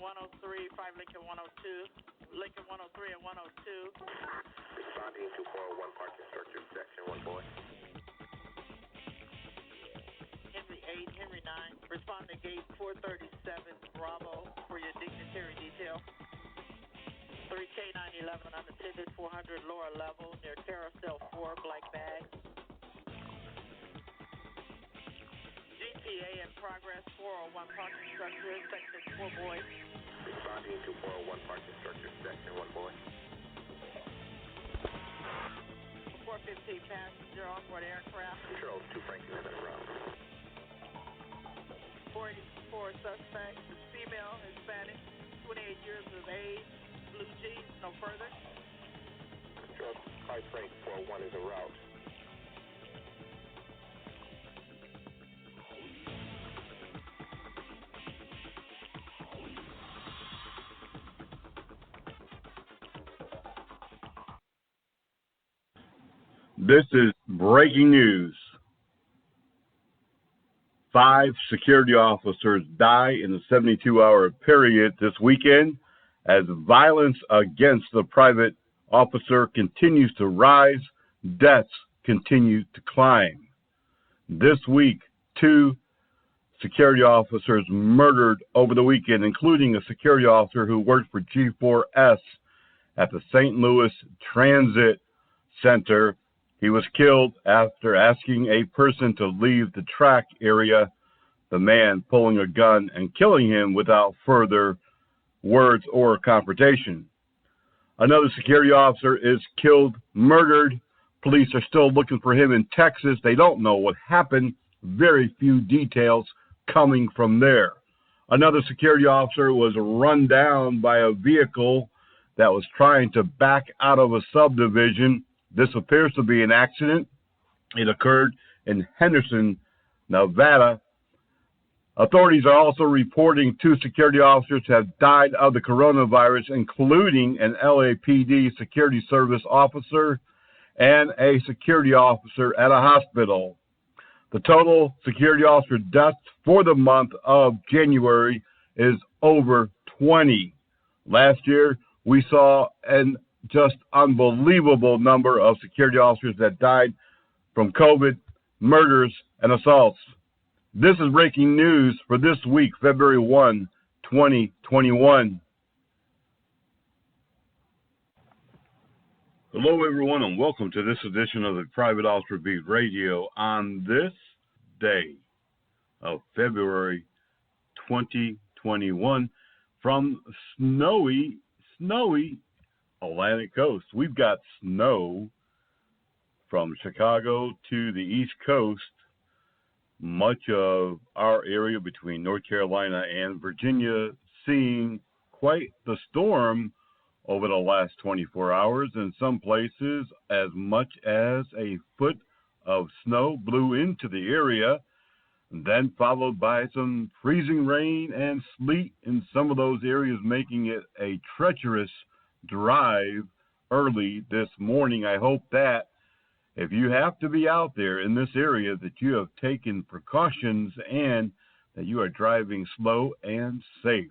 103, 5 Lincoln 102, Lincoln 103 and 102. Responding to 401 parking structure, section 1 boy. Henry 8, Henry 9. Respond to gate 437 Bravo for your dignitary detail. 3K911 unattended, 400 lower level near carousel 4, black bag. GPA in progress, 401 parking structure, section 4 boy. Responding to 401 parking structure, section 1 boy. 415 passenger onboard aircraft. Control 2 Franklin in route. 484 suspect, female, Hispanic, 28 years of age, blue jeans, no further. Control 5 Frank 401 is en route. This is breaking news. 5 security officers die in the 72-hour period this weekend as violence against the private officer continues to rise. Deaths continue to climb. This week, 2 security officers murdered over the weekend, including a security officer who worked for G4S at the St. Louis Transit Center. He was killed after asking a person to leave the track area, the man pulling a gun and killing him without further words or confrontation. Another security officer is killed, murdered. Police are still looking for him in Texas. They don't know what happened. Very few details coming from there. Another security officer was run down by a vehicle that was trying to back out of a subdivision. This appears to be an accident. It occurred in Henderson, Nevada. Authorities are also reporting 2 security officers have died of the coronavirus, including an LAPD security service officer and a security officer at a hospital. The total security officer deaths for the month of January is over 20. Last year, we saw an just unbelievable number of security officers that died from COVID, murders, and assaults. This is breaking news for this week, February 1, 2021. Hello, everyone, and welcome to this edition of the Private Officer Beat Radio on this day of February 2021 from snowy Atlantic coast. We've got snow from Chicago to the East Coast. Much of our area between North Carolina and Virginia seeing quite the storm over the last 24 hours. In some places, as much as a foot of snow blew into the area, then followed by some freezing rain and sleet in some of those areas, making it a treacherous drive early this morning. I hope that if you have to be out there in this area, that you have taken precautions and that you are driving slow and safe.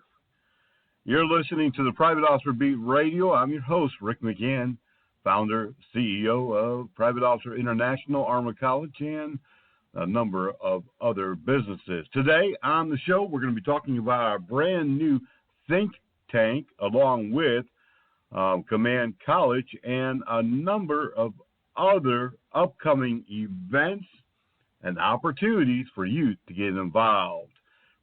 You're listening to the Private Officer Beat Radio. I'm your host, Rick McGann, founder, CEO of Private Officer International, Armour College, and a number of other businesses. Today on the show, we're going to be talking about our brand new think tank, along with Command College, and a number of other upcoming events and opportunities for you to get involved.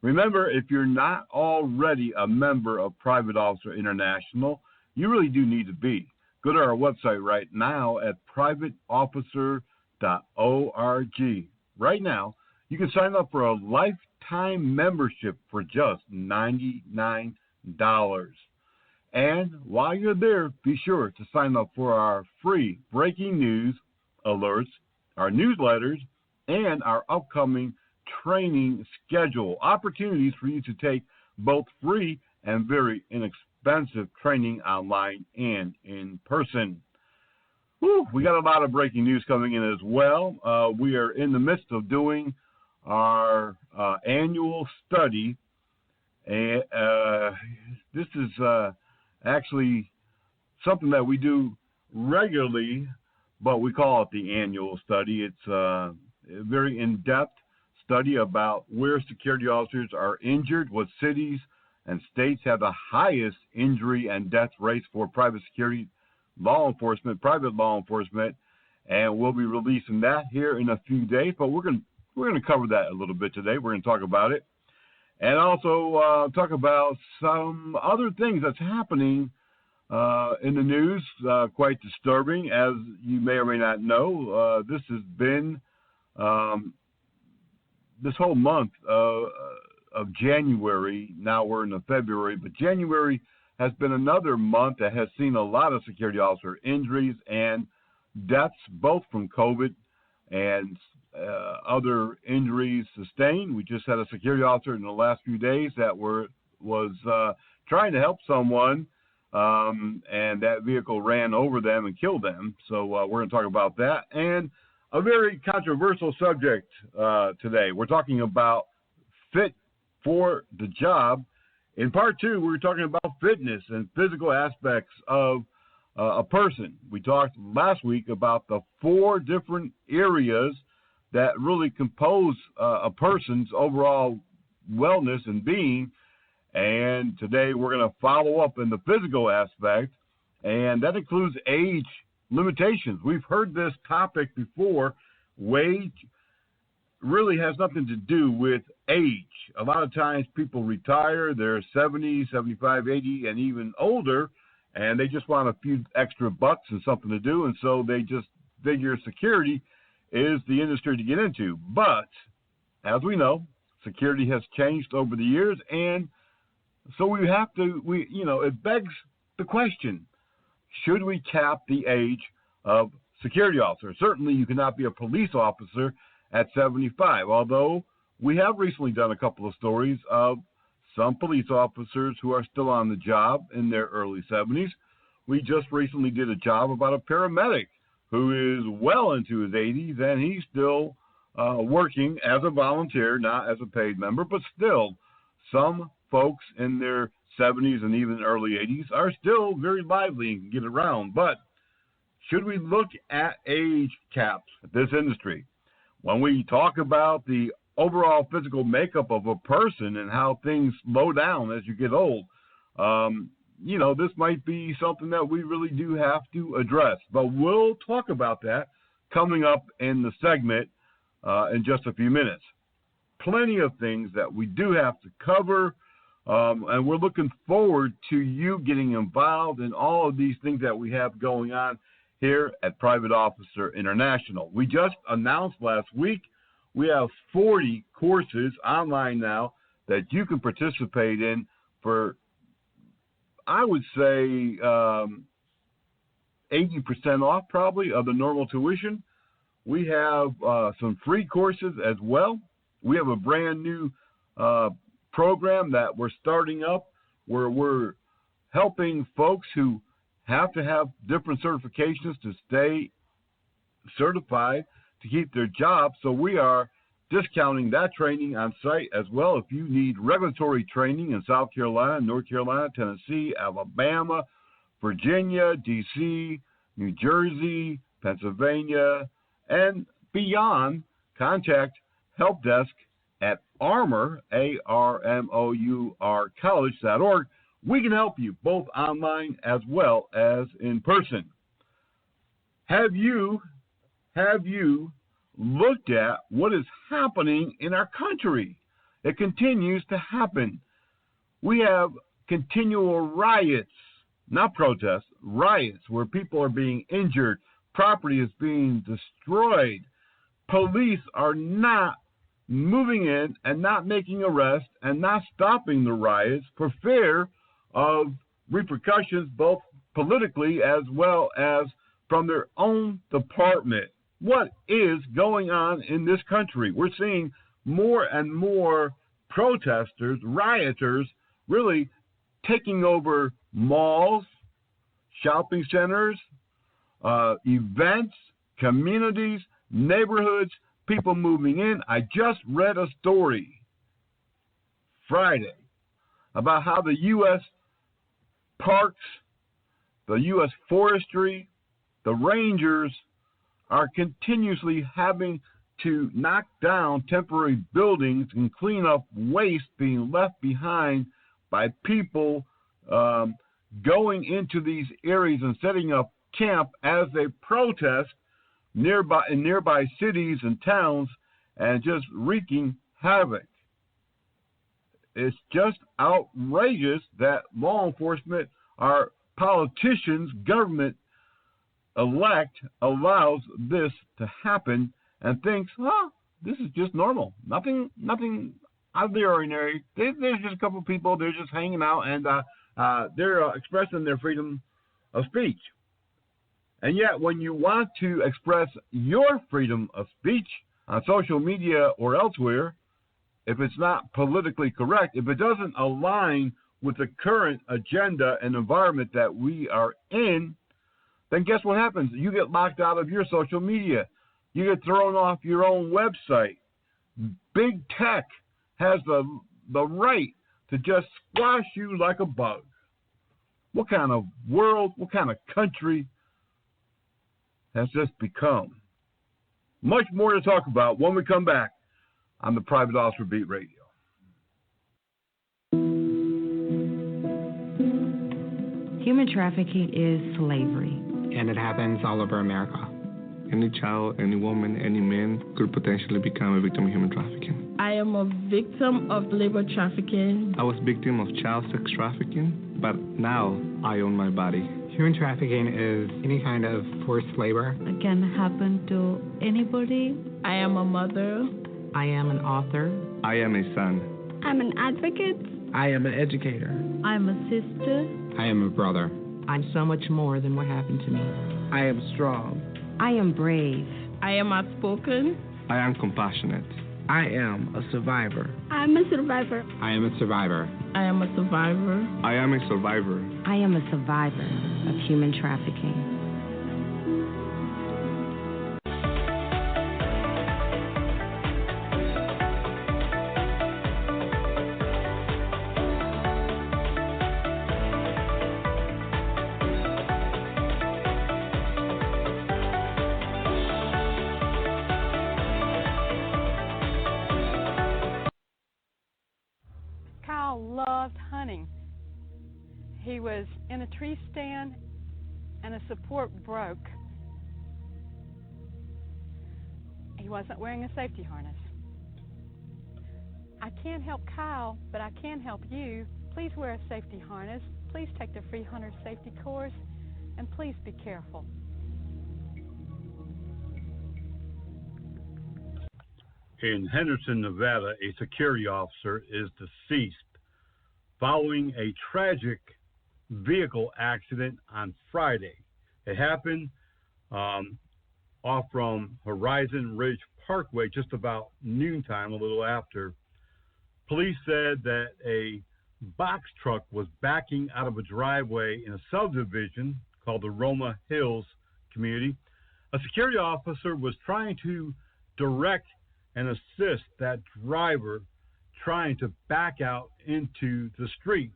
Remember, if you're not already a member of Private Officer International, you really do need to be. Go to our website right now at privateofficer.org. Right now, you can sign up for a lifetime membership for just $99. And while you're there, be sure to sign up for our free breaking news alerts, our newsletters, and our upcoming training schedule. Opportunities for you to take both free and very inexpensive training online and in person. We got a lot of breaking news coming in as well. We are in the midst of doing our annual study This is actually something that we do regularly, but we call it the annual study. It's a very in-depth study about where security officers are injured, what cities and states have the highest injury and death rates for private security law enforcement, private law enforcement, and we'll be releasing that here in a few days. But we're going to cover that a little bit today. We're going to talk about it, and also talk about some other things that's happening in the news. Quite disturbing, as you may or may not know. This has been this whole month of January. Now we're in February, but January has been another month that has seen a lot of security officer injuries and deaths, both from COVID and other injuries sustained. We just had a security officer in the last few days that was trying to help someone, and that vehicle ran over them and killed them. So we're going to talk about that. And a very controversial subject today. We're talking about fit for the job. In part two, we're talking about fitness and physical aspects of a person. We talked last week about the 4 different areas that really compose a person's overall wellness and being. And today we're going to follow up in the physical aspect, and that includes age limitations. We've heard this topic before. Age really has nothing to do with age. A lot of times people retire, they're 70, 75, 80, and even older, and they just want a few extra bucks and something to do, and so they just figure security is the industry to get into. But as we know, security has changed over the years, and so it begs the question, should we cap the age of security officers? Certainly you cannot be a police officer at 75, although we have recently done a couple of stories of some police officers who are still on the job in their early 70s. We just recently did a job about a paramedic who is well into his 80s, and he's still working as a volunteer, not as a paid member, but still some folks in their 70s and even early 80s are still very lively and can get around. But should we look at age caps at this industry? When we talk about the overall physical makeup of a person and how things slow down as you get old, this might be something that we really do have to address. But we'll talk about that coming up in the segment in just a few minutes. Plenty of things that we do have to cover, and we're looking forward to you getting involved in all of these things that we have going on here at Private Officer International. We just announced last week we have 40 courses online now that you can participate in for, I would say, 80% off probably of the normal tuition. We have some free courses as well. We have a brand new program that we're starting up where we're helping folks who have to have different certifications to stay certified to keep their job. So we are discounting that training on site as well. If you need regulatory training in South Carolina, North Carolina, Tennessee, Alabama, Virginia, D.C., New Jersey, Pennsylvania, and beyond, contact Help Desk at Armour, ARMOUR college.org. We can help you both online as well as in person. Have you looked at what is happening in our country? It continues to happen. We have continual riots, not protests, riots where people are being injured, property is being destroyed. Police are not moving in and not making arrests and not stopping the riots for fear of repercussions, both politically as well as from their own department. What is going on in this country? We're seeing more and more protesters, rioters, really taking over malls, shopping centers, events, communities, neighborhoods, people moving in. I just read a story Friday about how the U.S. parks, the U.S. Forestry, the Rangers are continuously having to knock down temporary buildings and clean up waste being left behind by people going into these areas and setting up camp as they protest in nearby cities and towns and just wreaking havoc. It's just outrageous that law enforcement, our politicians, government elect allows this to happen and thinks, this is just normal. Nothing out of the ordinary. There's just a couple of people. They're just hanging out and they're expressing their freedom of speech. And yet, when you want to express your freedom of speech on social media or elsewhere, if it's not politically correct, if it doesn't align with the current agenda and environment that we are in, then guess what happens? You get locked out of your social media. You get thrown off your own website. Big tech has the right to just squash you like a bug. What kind of world, what kind of country has this become? Much more to talk about when we come back on the Private Officer Beat Radio. Human trafficking is slavery. And it happens all over America. Any child, any woman, any man could potentially become a victim of human trafficking. I am a victim of labor trafficking. I was a victim of child sex trafficking, but now I own my body. Human trafficking is any kind of forced labor. It can happen to anybody. I am a mother. I am an author. I am a son. I'm an advocate. I am an educator. I'm a sister. I am a brother. I'm so much more than what happened to me. I am strong. I am brave. I am outspoken. I am compassionate. I am a survivor. I'm a survivor. I am a survivor. I am a survivor. I am a survivor. I am a survivor of human trafficking. Loved hunting. He was in a tree stand and a support broke. He wasn't wearing a safety harness. I can't help Kyle, but I can help you. Please wear a safety harness. Please take the free hunter safety course, and please be careful. In Henderson, Nevada, a security officer is deceased following a tragic vehicle accident on Friday. It happened off from Horizon Ridge Parkway just about noontime, a little after. Police said that a box truck was backing out of a driveway in a subdivision called the Roma Hills community. A security officer was trying to direct and assist that driver trying to back out into the street.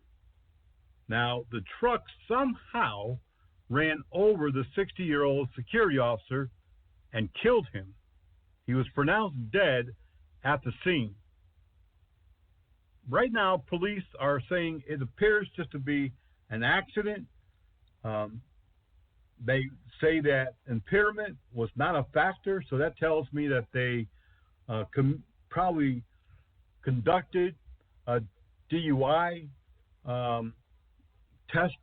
Now, the truck somehow ran over the 60-year-old security officer and killed him. He was pronounced dead at the scene. Right now, police are saying it appears just to be an accident. They say that impairment was not a factor, so that tells me that they probably conducted a DUI test,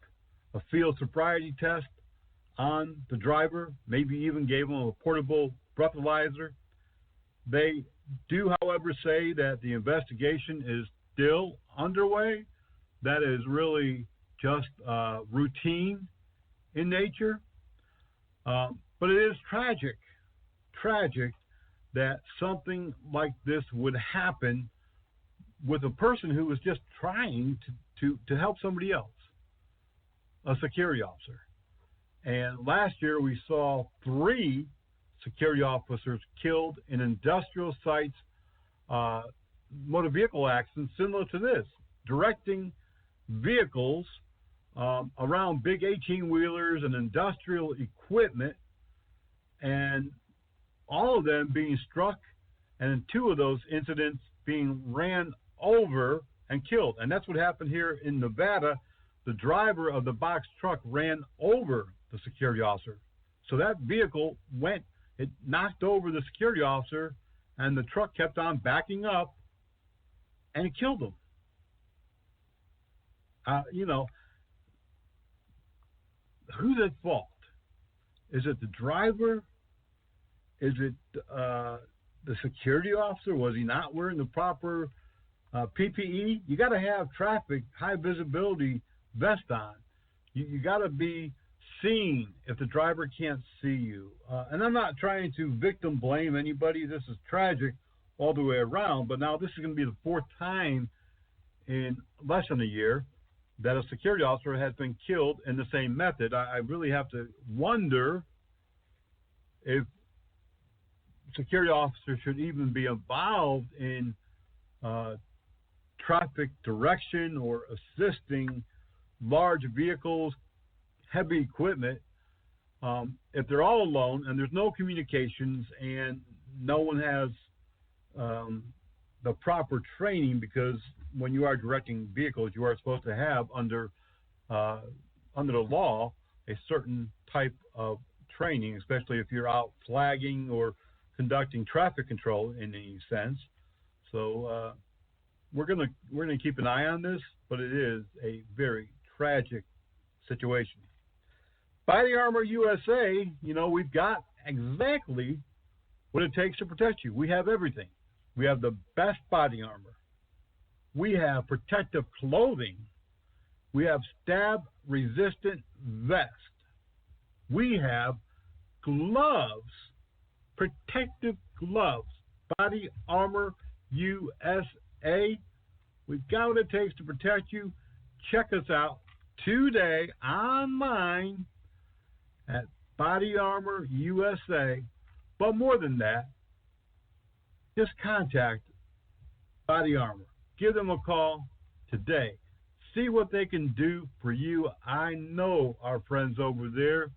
a field sobriety test on the driver, maybe even gave him a portable breathalyzer. They do, however, say that the investigation is still underway. That is really just routine in nature. But it is tragic that something like this would happen with a person who was just trying to help somebody else, a security officer. And last year we saw 3 security officers killed in industrial sites, motor vehicle accidents similar to this, directing vehicles around big 18-wheelers and industrial equipment, and all of them being struck, and in 2 of those incidents being ran over and killed. And that's what happened here in Nevada. The driver of the box truck ran over the security officer. So that vehicle it knocked over the security officer, and the truck kept on backing up, and it killed him. Who's at fault? Is it the driver? Is it the security officer? Was he not wearing the proper PPE? You got to have traffic high visibility vest on. You got to be seen if the driver can't see you. And I'm not trying to victim blame anybody. This is tragic all the way around. But now this is going to be the 4th time in less than a year that a security officer has been killed in the same method. I really have to wonder if security officers should even be involved in traffic direction or assisting large vehicles, heavy equipment, if they're all alone and there's no communications and no one has the proper training, because when you are directing vehicles, you are supposed to have under the law a certain type of training, especially if you're out flagging or conducting traffic control in any sense. So we're gonna keep an eye on this, but it is a very tragic situation. Body Armor USA, we've got exactly what it takes to protect you. We have everything. We have the best body armor. We have protective clothing. We have stab-resistant vest. We have gloves, protective gloves. Body Armor USA. We've got what it takes to protect you. Check us out today online at Body Armor USA. But more than that, just contact Body Armor. Give them a call today. See what they can do for you. I know our friends over there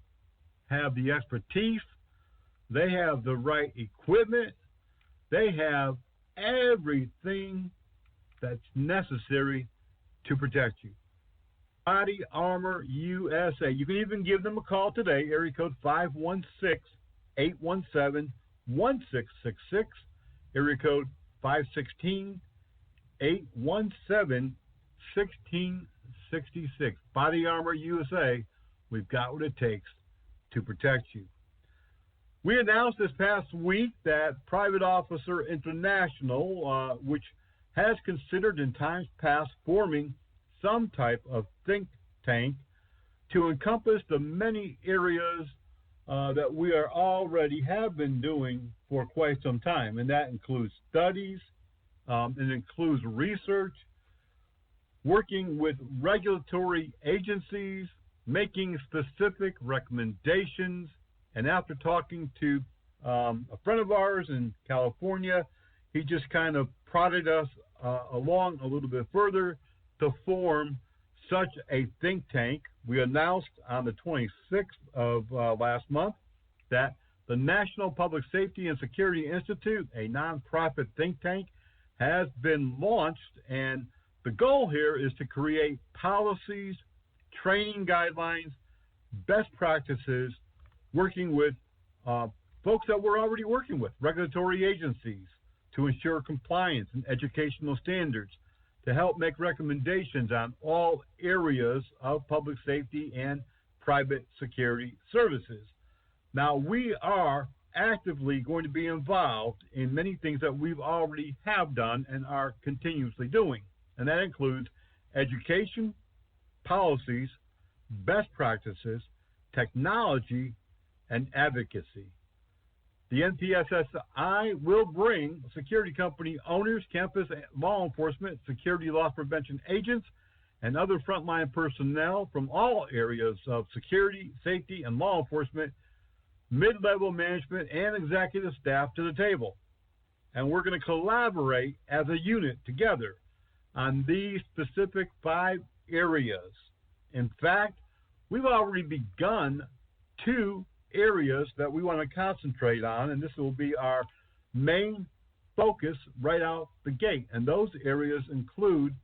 have the expertise. They have the right equipment. They have everything that's necessary to protect you. Body Armor USA. You can even give them a call today, area code 516-817-1666, area code 516-817-1666. Body Armor USA. We've got what it takes to protect you. We announced this past week that Private Officer International, which has considered in times past forming some type of think tank to encompass the many areas that we are already have been doing for quite some time, and that includes studies, it includes research, working with regulatory agencies, making specific recommendations, and after talking to a friend of ours in California, he just kind of prodded us along a little bit further to form such a think tank. We announced on the 26th of last month that the National Public Safety and Security Institute, a nonprofit think tank, has been launched, and the goal here is to create policies, training guidelines, best practices, working with folks that we're already working with, regulatory agencies, to ensure compliance and educational standards, to help make recommendations on all areas of public safety and private security services. Now, we are actively going to be involved in many things that we've already have done and are continuously doing, and that includes education, policies, best practices, technology, and advocacy. The NPSSI will bring security company owners, campus law enforcement, security loss prevention agents, and other frontline personnel from all areas of security, safety, and law enforcement, mid-level management, and executive staff to the table. And we're going to collaborate as a unit together on these specific 5 areas, In fact, we've already begun 2 areas that we want to concentrate on, and this will be our main focus right out the gate. And those areas include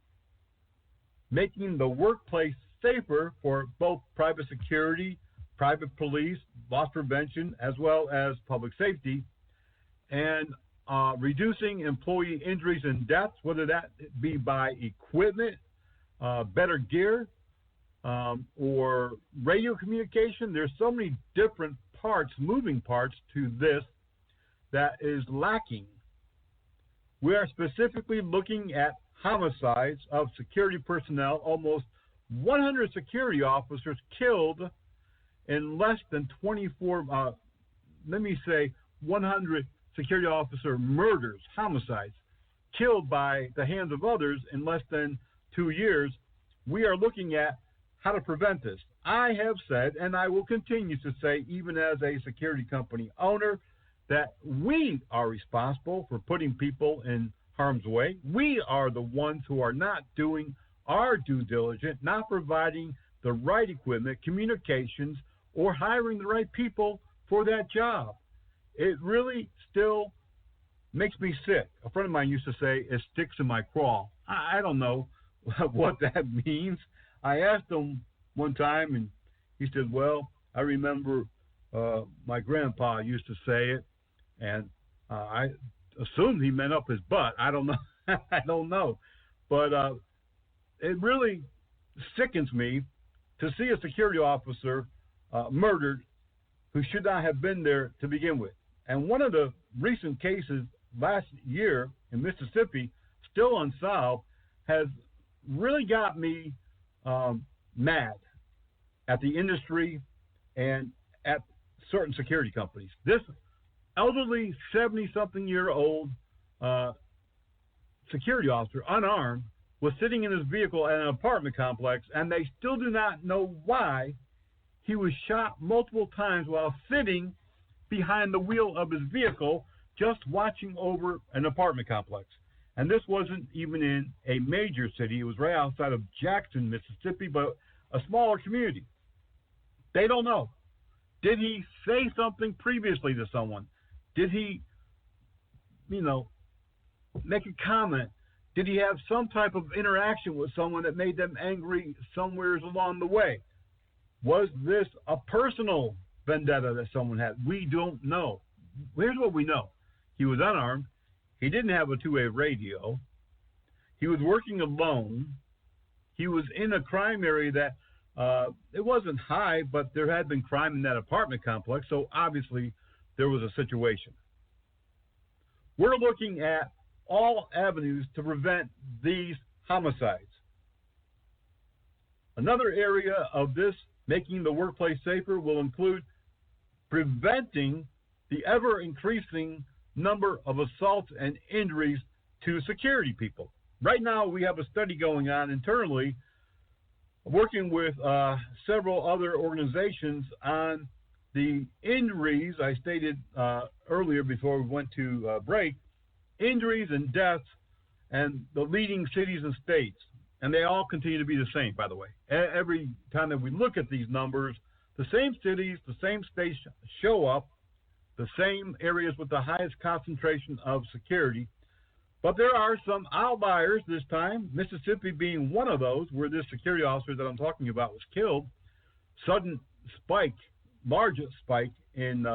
making the workplace safer for both private security, private police, loss prevention, as well as public safety, and reducing employee injuries and deaths, whether that be by equipment, better gear, or radio communication. There's so many different parts, moving parts to this that is lacking. We are specifically looking at homicides of security personnel, almost 100 security officers killed in less than 24, 100 security officer murders, homicides, killed by the hands of others in less than 2 years. We are looking at how to prevent this. I have said, and I will continue to say, even as a security company owner, that we are responsible for putting people in harm's way. We are the ones who are not doing our due diligence, not providing the right equipment, communications, or hiring the right people for that job. It really still makes me sick. A friend of mine used to say, it sticks in my craw. I don't know what that means. I asked him one time, and he said, well, I remember my grandpa used to say it, and I assumed he meant up his butt. I don't know. I don't know. But it really sickens me to see a security officer murdered who should not have been there to begin with. And one of the recent cases last year in Mississippi, still unsolved, has really got me mad at the industry and at certain security companies. This elderly 70-something-year-old security officer, unarmed, was sitting in his vehicle at an apartment complex, and they still do not know why he was shot multiple times while sitting behind the wheel of his vehicle, just watching over an apartment complex. And this wasn't even in a major city. It was right outside of Jackson, Mississippi, but a smaller community. They don't know. Did he say something previously to someone? Did he, make a comment? Did he have some type of interaction with someone that made them angry somewhere along the way? Was this a personal vendetta that someone had? We don't know. Here's what we know. He was unarmed. He didn't have a two-way radio. He was working alone. He was in a crime area that it wasn't high, but there had been crime in that apartment complex, so obviously there was a situation. We're looking at all avenues to prevent these homicides. Another area of this, making the workplace safer, will include preventing the ever-increasing number of assaults and injuries to security people. Right now, we have a study going on internally, working with several other organizations on the injuries I stated earlier before we went to break, injuries and deaths, and the leading cities and states. And they all continue to be the same, by the way. Every time that we look at these numbers, the same cities, the same states show up, the same areas with the highest concentration of security. But there are some outliers this time, Mississippi being one of those, where this security officer that I'm talking about was killed. Sudden spike, largest spike in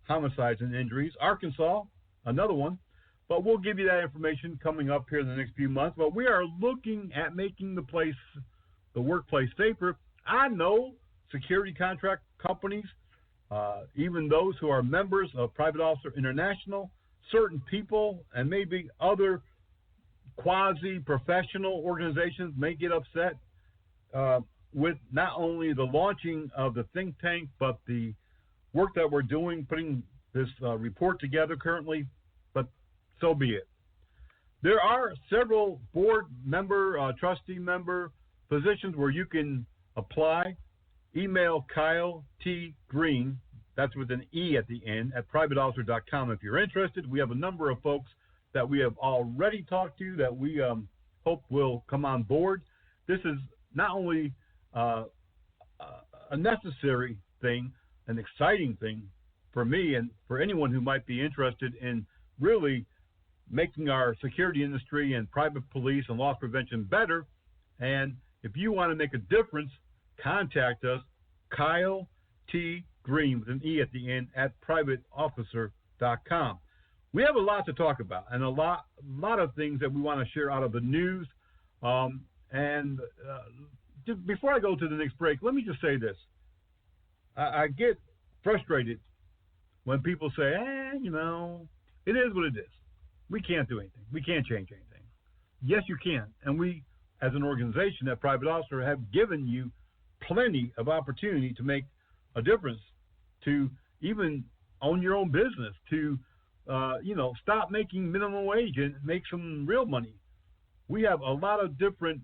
homicides and injuries. Arkansas, another one. But we'll give you that information coming up here in the next few months. But we are looking at making the workplace safer. I know security contract companies, even those who are members of Private Officer International, certain people, and maybe other quasi-professional organizations may get upset with not only the launching of the think tank, but the work that we're doing, putting this report together currently, but so be it. There are several board member, trustee member positions where you can apply. Email Kyle T. Green, that's with an E at the end, at privateofficer.com if you're interested. We have a number of folks that we have already talked to that we hope will come on board. This is not only a necessary thing, an exciting thing for me and for anyone who might be interested in really making our security industry and private police and loss prevention better. And if you want to make a difference, contact us, Kyle T. Green with an E at the end at privateofficer.com. We have a lot to talk about and a lot of things that we want to share out of the news. Just before I go to the next break, let me just say this. I get frustrated when people say, it is what it is. We can't do anything. We can't change anything. Yes, you can. And we, as an organization at Private Officer, have given you plenty of opportunity to make a difference, to even own your own business, to, stop making minimum wage and make some real money. We have a lot of different,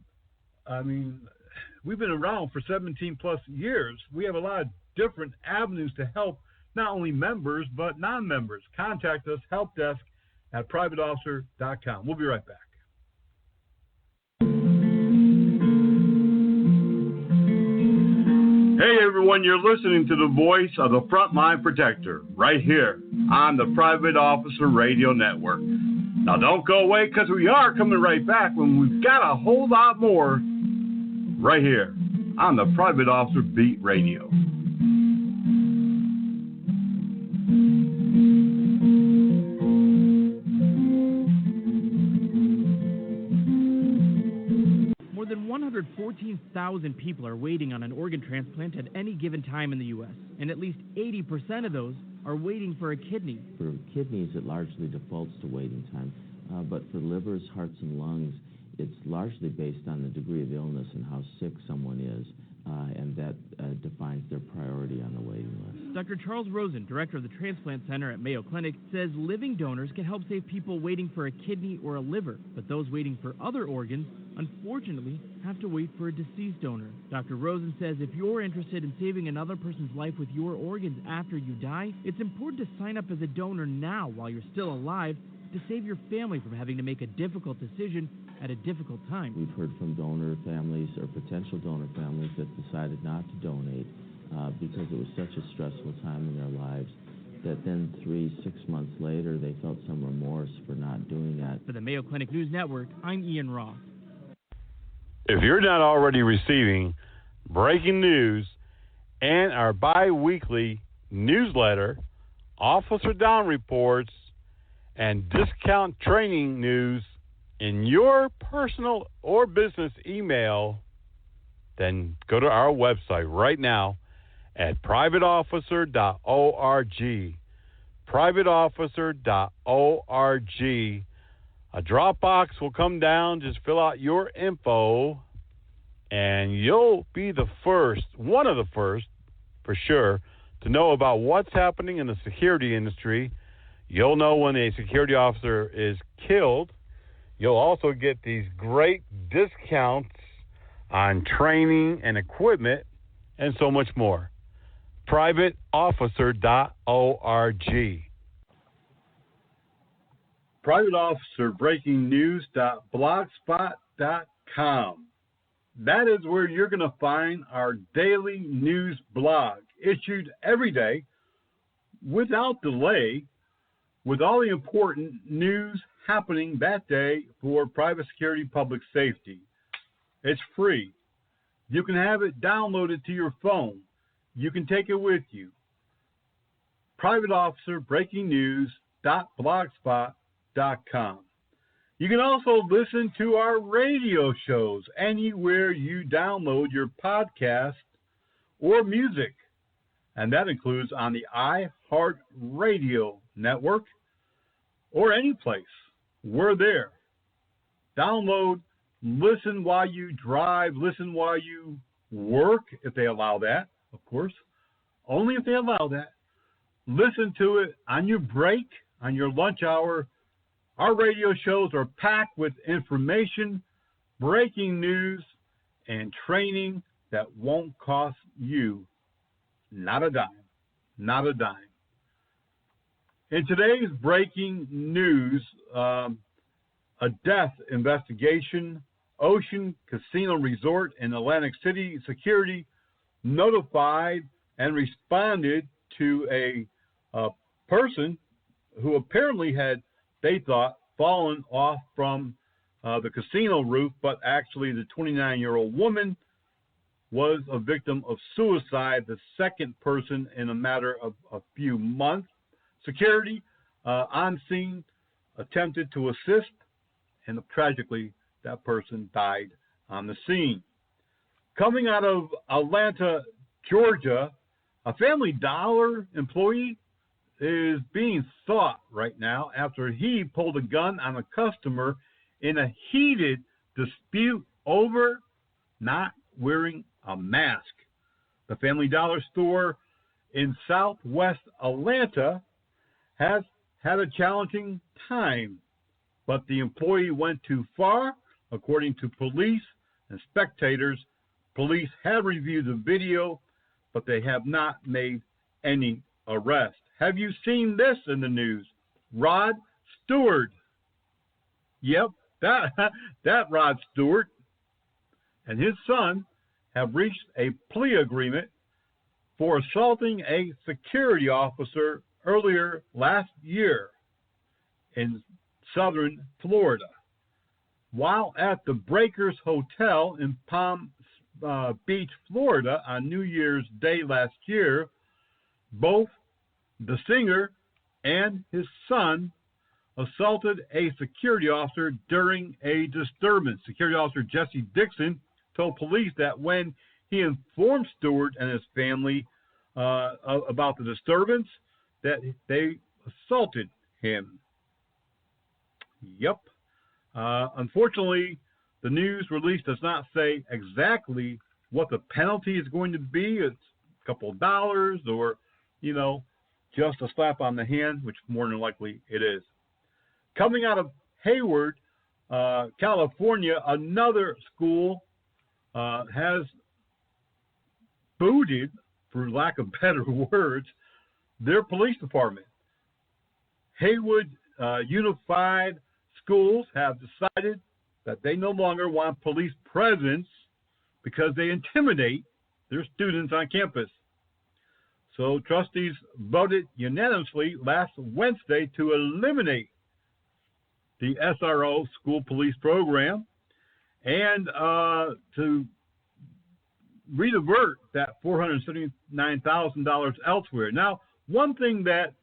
we've been around for 17 plus years. We have a lot of different avenues to help not only members, but non-members. Contact us, helpdesk at privateofficer.com. We'll be right back. Hey everyone, you're listening to the voice of the Frontline Protector right here on the Private Officer Radio Network. Now don't go away, because we are coming right back when we've got a whole lot more right here on the Private Officer Beat Radio. More than 114,000 people are waiting on an organ transplant at any given time in the U.S., and at least 80% of those are waiting for a kidney. For kidneys, it largely defaults to waiting time, but for livers, hearts, and lungs, it's largely based on the degree of illness and how sick someone is, and that defines their priority on the waiting list. Dr. Charles Rosen, director of the Transplant Center at Mayo Clinic, says living donors can help save people waiting for a kidney or a liver, but those waiting for other organs, unfortunately, have to wait for a deceased donor. Dr. Rosen says if you're interested in saving another person's life with your organs after you die, it's important to sign up as a donor now while you're still alive to save your family from having to make a difficult decision at a difficult time. We've heard from donor families or potential donor families that decided not to donate because it was such a stressful time in their lives that then 3-6 months later they felt some remorse for not doing that. For the Mayo Clinic News Network, I'm Ian Roth. If you're not already receiving breaking news and our bi-weekly newsletter, Officer Down Reports, and discount training news in your personal or business email, then go to our website right now at privateofficer.org. Privateofficer.org. A Dropbox will come down. Just fill out your info, and you'll be the first, one of the first, for sure, to know about what's happening in the security industry. You'll know when a security officer is killed. You'll also get these great discounts on training and equipment and so much more. Privateofficer.org. PrivateOfficerBreakingNews.blogspot.com. That is where you're going to find our daily news blog, issued every day without delay, with all the important news happening that day for private security, public safety. It's free. You can have it downloaded to your phone. You can take it with you. PrivateOfficerBreakingNews.blogspot.com. You can also listen to our radio shows anywhere you download your podcast or music. And that includes on the iHeartRadio network or any place. We're there. Download, listen while you drive, listen while you work, if they allow that, of course. Only if they allow that. Listen to it on your break, on your lunch hour. Our radio shows are packed with information, breaking news, and training that won't cost you not a dime. Not a dime. In today's breaking news, a death investigation, Ocean Casino Resort in Atlantic City security notified and responded to a person who apparently had, they thought, fallen off from the casino roof, but actually the 29-year-old woman was a victim of suicide, the second person in a matter of a few months. Security on scene attempted to assist, and tragically, that person died on the scene. Coming out of Atlanta, Georgia, a Family Dollar employee is being sought right now after he pulled a gun on a customer in a heated dispute over not wearing a mask. The Family Dollar store in southwest Atlanta has had a challenging time, but the employee went too far, according to police and spectators. Police have reviewed the video, but they have not made any arrests. Have you seen this in the news? Rod Stewart. Yep, that Rod Stewart and his son have reached a plea agreement for assaulting a security officer earlier last year in southern Florida. While at the Breakers Hotel in Palm Beach, Florida on New Year's Day last year, both the singer and his son assaulted a security officer during a disturbance. Security officer Jesse Dixon told police that when he informed Stewart and his family about the disturbance, that they assaulted him. Yep. Unfortunately, the news release does not say exactly what the penalty is going to be. It's a couple of dollars or, just a slap on the hand, which more than likely it is. Coming out of Hayward, California, another school has booted, for lack of better words, their police department. Haywood Unified Schools have decided that they no longer want police presence because they intimidate their students on campus. So trustees voted unanimously last Wednesday to eliminate the SRO school police program and to redivert that $479,000 elsewhere. Now, one thing that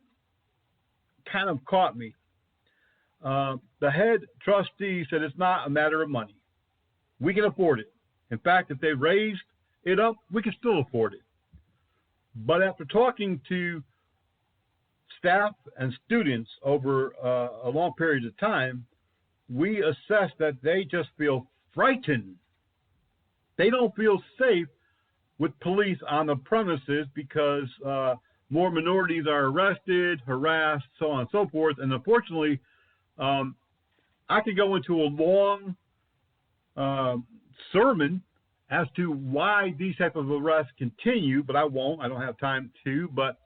kind of caught me, the head trustee said it's not a matter of money. We can afford it. In fact, if they raised it up, we can still afford it. But after talking to staff and students over a long period of time, we assess that they just feel frightened. They don't feel safe with police on the premises because more minorities are arrested, harassed, so on and so forth. And unfortunately, I could go into a long sermon as to why these type of arrests continue, but I won't. I don't have time to. But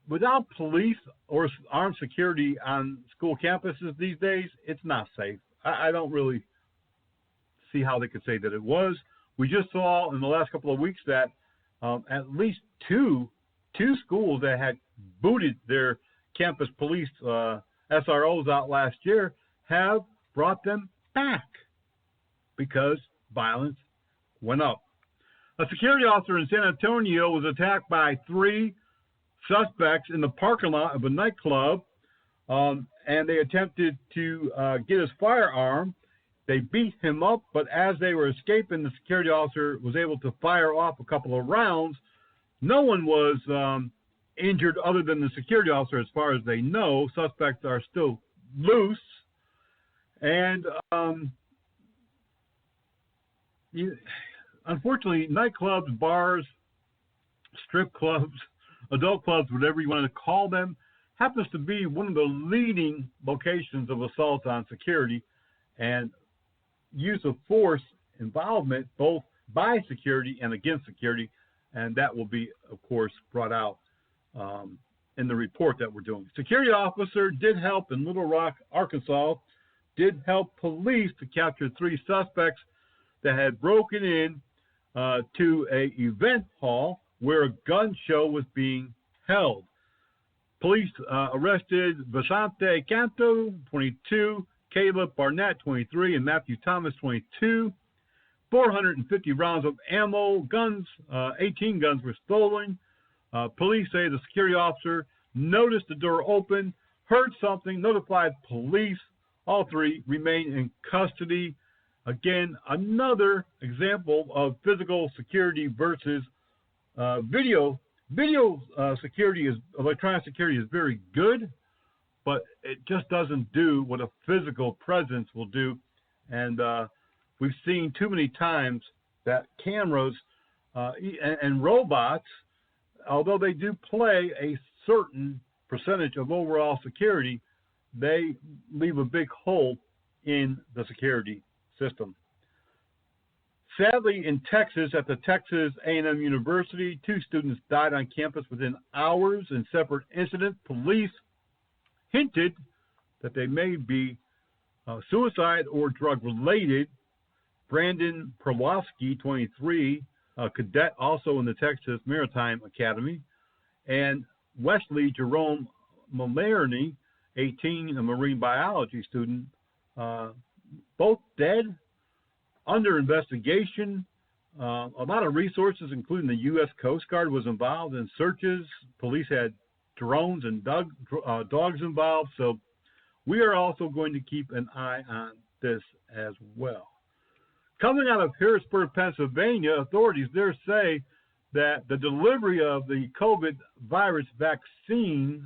without police or armed security on school campuses these days, it's not safe. I don't really see how they could say that it was. We just saw in the last couple of weeks that at least two schools that had booted their campus police SROs out last year have brought them back because violence went up. A security officer in San Antonio was attacked by 3 suspects in the parking lot of a nightclub, and they attempted to get his firearm. They beat him up, but as they were escaping, the security officer was able to fire off a couple of rounds. No one was injured other than the security officer as far as they know. Suspects are still loose. And unfortunately, nightclubs, bars, strip clubs, adult clubs, whatever you want to call them, happens to be one of the leading locations of assaults on security and use of force involvement both by security and against security, and that will be, of course, brought out in the report that we're doing. Security officer did help in Little Rock, Arkansas, did help police to capture 3 suspects that had broken in to a event hall where a gun show was being held. Police arrested Vicente Canto, 22, Caleb Barnett, 23, and Matthew Thomas, 22. 450 rounds of ammo, guns, 18 guns were stolen. Police say the security officer noticed the door open, heard something, notified police. All three remain in custody. Again, another example of physical security versus video. Video security electronic security is very good, but it just doesn't do what a physical presence will do. And we've seen too many times that cameras and robots, although they do play a certain percentage of overall security, they leave a big hole in the security system. Sadly, in Texas, at the Texas A&M University, 2 students died on campus within hours in separate incidents. Police hinted that they may be suicide or drug-related. Brandon Perlowski, 23, a cadet also in the Texas Maritime Academy, and Wesley Jerome Malerney, 18, a marine biology student, both dead, under investigation. A lot of resources, including the U.S. Coast Guard, was involved in searches. Police had drones and dogs involved. So we are also going to keep an eye on this as well. Coming out of Harrisburg, Pennsylvania, authorities there say that the delivery of the COVID virus vaccine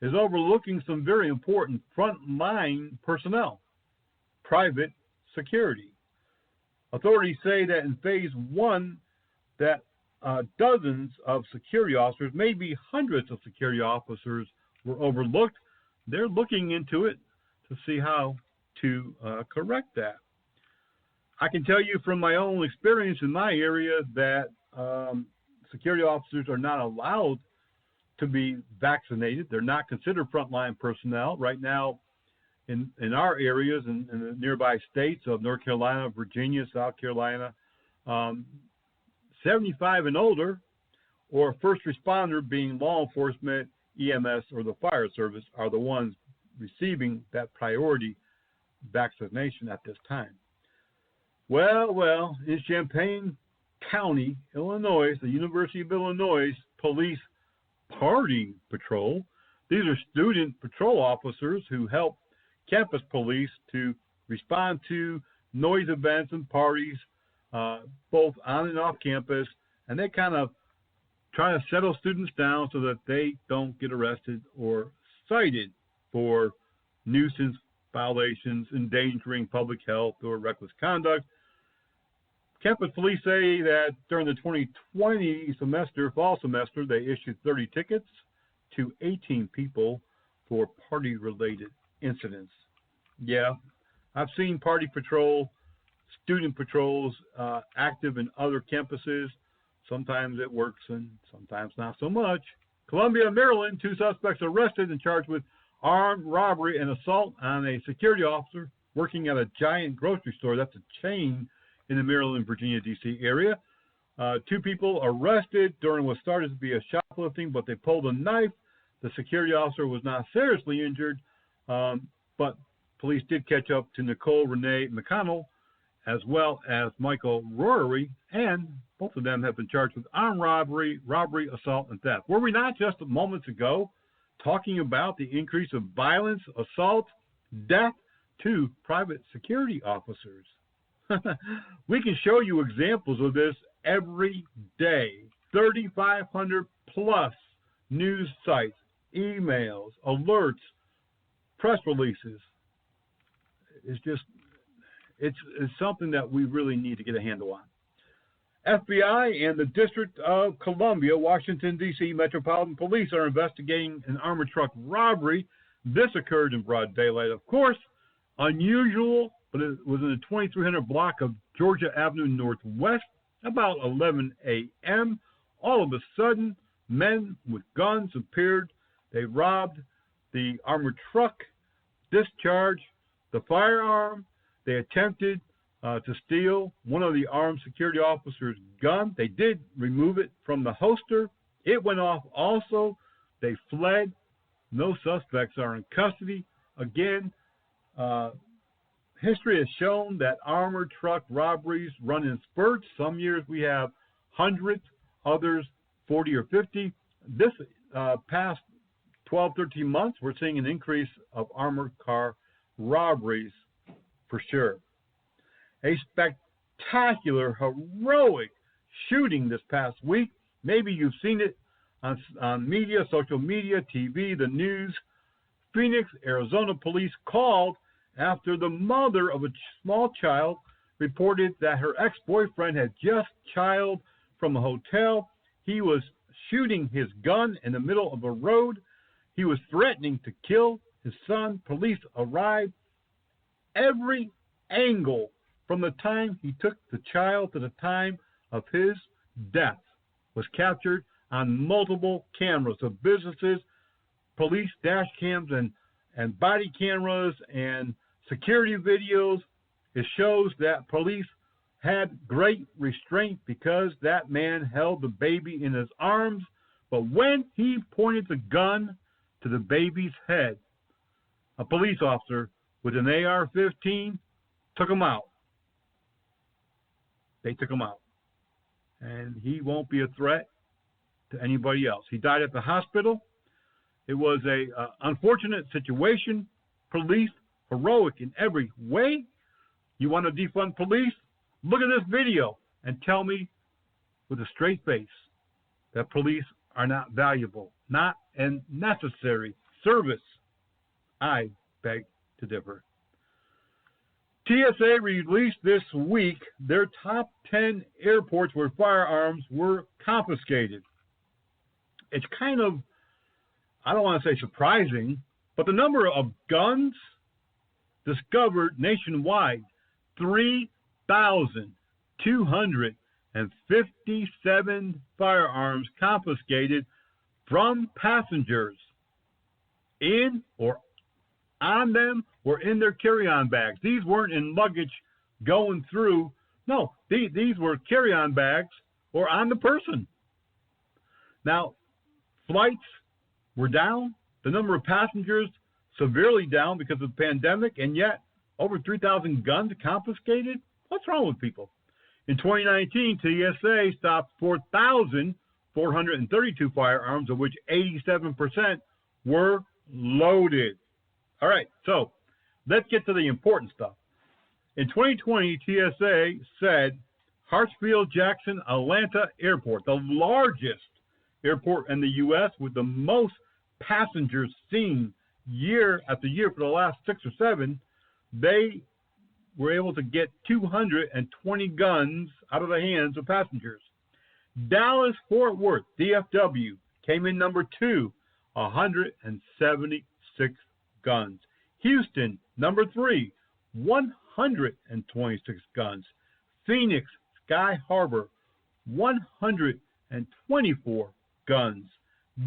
is overlooking some very important frontline personnel, private security. Authorities say that in phase 1, that dozens of security officers, maybe hundreds of security officers, were overlooked. They're looking into it to see how to correct that. I can tell you from my own experience in my area that security officers are not allowed to be vaccinated. They're not considered frontline personnel. Right now, in our areas and in the nearby states of North Carolina, Virginia, South Carolina, 75 and older, or first responder being law enforcement, EMS, or the fire service are the ones receiving that priority vaccination at this time. Well, in Champaign County, Illinois, the University of Illinois Police Party Patrol, these are student patrol officers who help campus police to respond to noise events and parties, both on and off campus, and they kind of try to settle students down so that they don't get arrested or cited for nuisance violations, endangering public health, or reckless conduct. Campus police say that during the 2020 fall semester, they issued 30 tickets to 18 people for party-related incidents. Yeah, I've seen party patrol, student patrols active in other campuses. Sometimes it works and sometimes not so much. Columbia, Maryland, 2 suspects arrested and charged with armed robbery and assault on a security officer working at a Giant grocery store. That's a chain in the Maryland, Virginia, D.C. area. 2 people arrested during what started to be a shoplifting, but they pulled a knife. The security officer was not seriously injured, but police did catch up to Nicole Renee McConnell as well as Michael Rory, and both of them have been charged with armed robbery, assault, and theft. Were we not just moments ago talking about the increase of violence, assault, death to private security officers? We can show you examples of this every day. 3,500 plus news sites, emails, alerts, press releases. It's something that we really need to get a handle on. FBI and the District of Columbia, Washington, D.C. Metropolitan Police are investigating an armored truck robbery. This occurred in broad daylight, of course. Unusual, but it was in the 2300 block of Georgia Avenue Northwest, about 11 a.m. All of a sudden, men with guns appeared. They robbed the armored truck, discharged the firearm. They attempted to steal one of the armed security officer's gun. They did remove it from the holster. It went off also. They fled. No suspects are in custody. Again, history has shown that armored truck robberies run in spurts. Some years we have hundreds, others 40 or 50. This past 12, 13 months, we're seeing an increase of armored car robberies for sure. A spectacular, heroic shooting this past week. Maybe you've seen it on media, social media, TV, the news. Phoenix, Arizona police called after the mother of a small child reported that her ex-boyfriend had just child from a hotel. He was shooting his gun in the middle of a road. He was threatening to kill his son. Police arrived. Every angle from the time he took the child to the time of his death was captured on multiple cameras of businesses, police dash cams and body cameras and security videos. It shows that police had great restraint because that man held the baby in his arms. But when he pointed the gun to the baby's head, a police officer with an AR-15 took him out. They took him out. And he won't be a threat to anybody else. He died at the hospital. It was a unfortunate situation. Police, heroic in every way. You want to defund police? Look at this video and tell me with a straight face that police are not valuable, not a necessary service. I beg to differ. TSA released this week their top 10 airports where firearms were confiscated. It's kind of, I don't want to say surprising, but the number of guns discovered nationwide, 3,257 firearms confiscated from passengers in or on them or in their carry-on bags. These weren't in luggage going through. No, these were carry-on bags or on the person. Now, flights were down. The number of passengers severely down because of the pandemic, and yet over 3,000 guns confiscated? What's wrong with people? In 2019, TSA stopped 4,432 firearms, of which 87% were loaded. All right, so let's get to the important stuff. In 2020, TSA said Hartsfield-Jackson Atlanta Airport, the largest airport in the U.S. with the most passengers seen year after year for the last 6 or 7, they were able to get 220 guns out of the hands of passengers. Dallas-Fort Worth, DFW, came in number 2, 176 guns. Houston, number 3, 126 guns. Phoenix, Sky Harbor, 124 guns.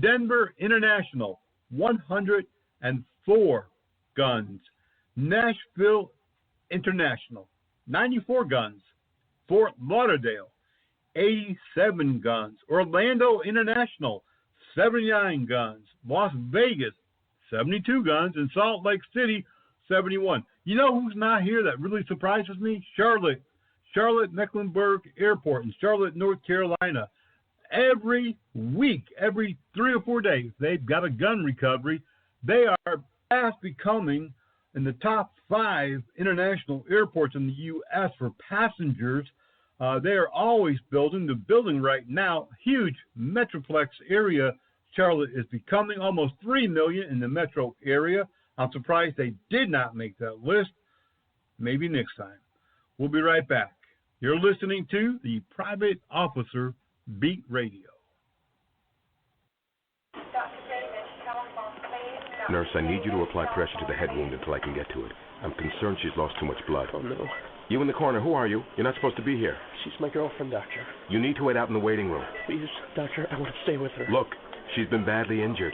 Denver International, 104 guns. Nashville International, 94 guns. Fort Lauderdale, 87 guns. Orlando International, 79 guns. Las Vegas, 72 guns. And Salt Lake City, 71. You know who's not here that really surprises me? Charlotte Mecklenburg Airport in Charlotte, North Carolina. Every week, every 3 or 4 days, they've got a gun recovery. They are fast becoming in the top 5 international airports in the U.S. for passengers. They are always building. They're building right now. Huge metroplex area. Charlotte is becoming almost 3 million in the metro area. I'm surprised they did not make that list. Maybe next time. We'll be right back. You're listening to the Private Officer Beat Radio. Nurse, I need you to apply pressure to the head wound until I can get to it. I'm concerned she's lost too much blood. Oh, no. You in the corner, who are you? You're not supposed to be here. She's my girlfriend, Doctor. You need to wait out in the waiting room. Please, Doctor, I want to stay with her. Look, she's been badly injured.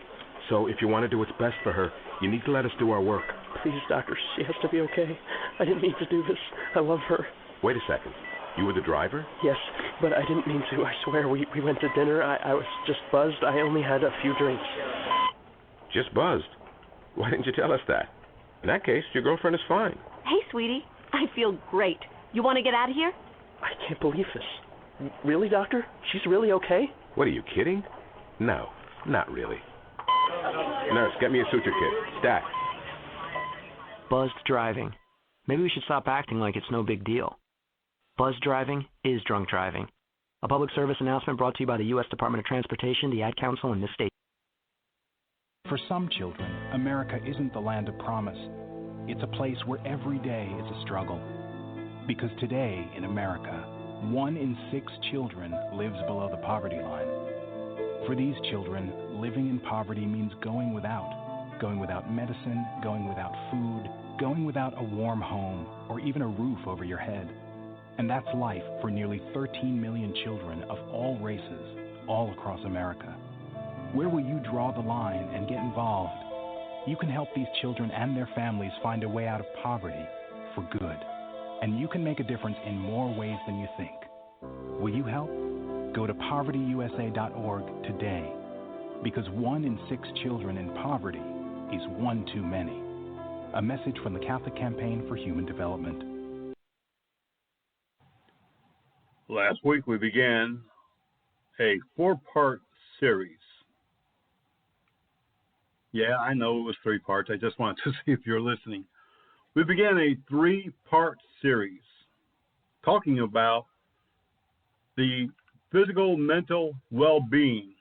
So if you want to do what's best for her, you need to let us do our work. Please, Doctor, she has to be okay. I didn't mean to do this. I love her. Wait a second. You were the driver? Yes, but I didn't mean to. I swear, we went to dinner. I was just buzzed. I only had a few drinks. Just buzzed? Why didn't you tell us that? In that case, your girlfriend is fine. Hey, sweetie. I feel great. You want to get out of here? I can't believe this. Really, Doctor? She's really okay? What, are you kidding? No, not really. Nurse, get me a suture kit. Stat. Buzzed driving. Maybe we should stop acting like it's no big deal. Buzzed driving is drunk driving. A public service announcement brought to you by the U.S. Department of Transportation, the Ad Council, and this state. For some children, America isn't the land of promise. It's a place where every day is a struggle. Because today in America, 1 in 6 children lives below the poverty line. For these children, living in poverty means going without medicine, going without food, going without a warm home, or even a roof over your head. And that's life for nearly 13 million children of all races, all across America. Where will you draw the line and get involved? You can help these children and their families find a way out of poverty for good. And you can make a difference in more ways than you think. Will you help? Go to povertyusa.org today. Because 1 in 6 children in poverty is one too many. A message from the Catholic Campaign for Human Development. Last week we began a 4-part series. Yeah, I know it was 3 parts. I just wanted to see if you're listening. We began a 3-part series talking about the physical, mental well-being.